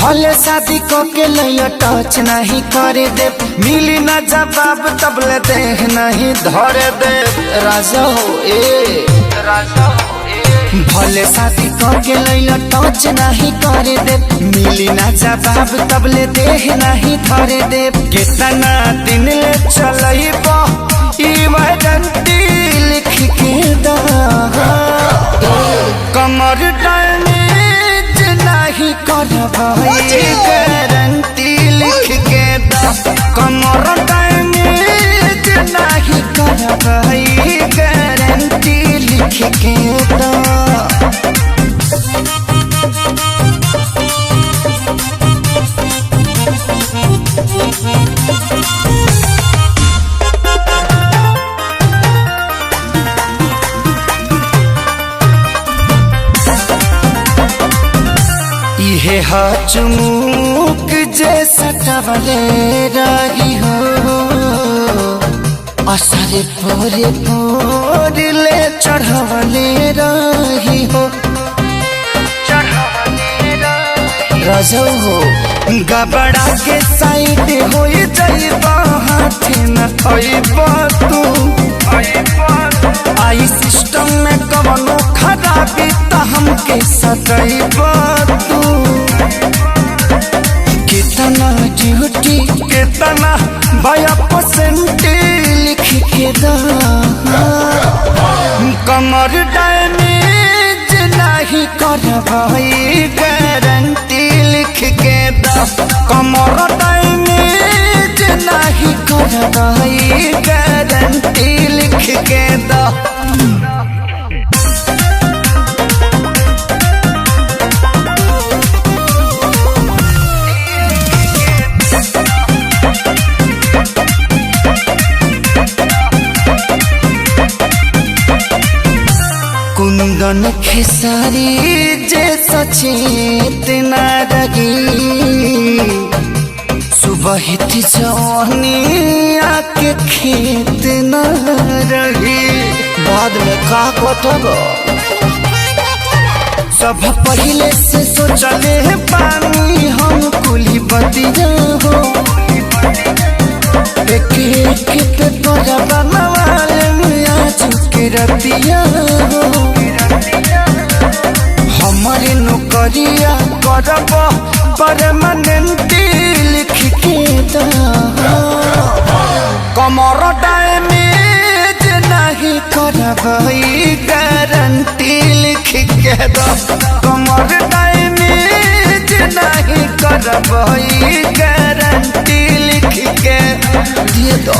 भले शादी को के लिए टच नहीं करे दे, मिली ना जवाब तबले देह नहीं धरे दे। राजा हो ए राजा हो ए, भले शादी को के लिए टच नहीं करे दे, मिली ना जवाब तबले देह नहीं धरे दे। कितना दिन ले चलइबो इमरजेंसी लिख के दा, कमर डैमेज नहीं करबई गारंटी लिख के दा, कमर डैमेज नहीं करबई गारंटी लिख के दा। इहे चुमुक जैसा टवले रही हो, असरे पोरे पोरले चढ़वले रही हो। रजो हो गबड़ा के साइड हो जाइबा, हाथ न थइबा तू। आई सिस्टम में कवनो खराबी त हमके सतइबा तू। कितना ड्यूटी कितना भया परसेंट लिख के दा, कमर डैमेज नहीं करबई गारंटी लिख के दा, कमर डैमेज नहीं करबई गारंटी लिख के दा। कुंदन खेसारी जैसा चेतना रही, सुबह जवानी आके खेत न रही। बाद में का कटबो सब पहले से सोचले पानी हम कुली बतिया हो। एक एक पे करबा नवाले आज के रतिया हो। हमारे नौकरिया करब परमानेंट लिख के दा, कमर डैमेज नहीं करबई गारंटी लिख के दा, कमर डैमेज नहीं करबई गारंटी लिख के दे दो।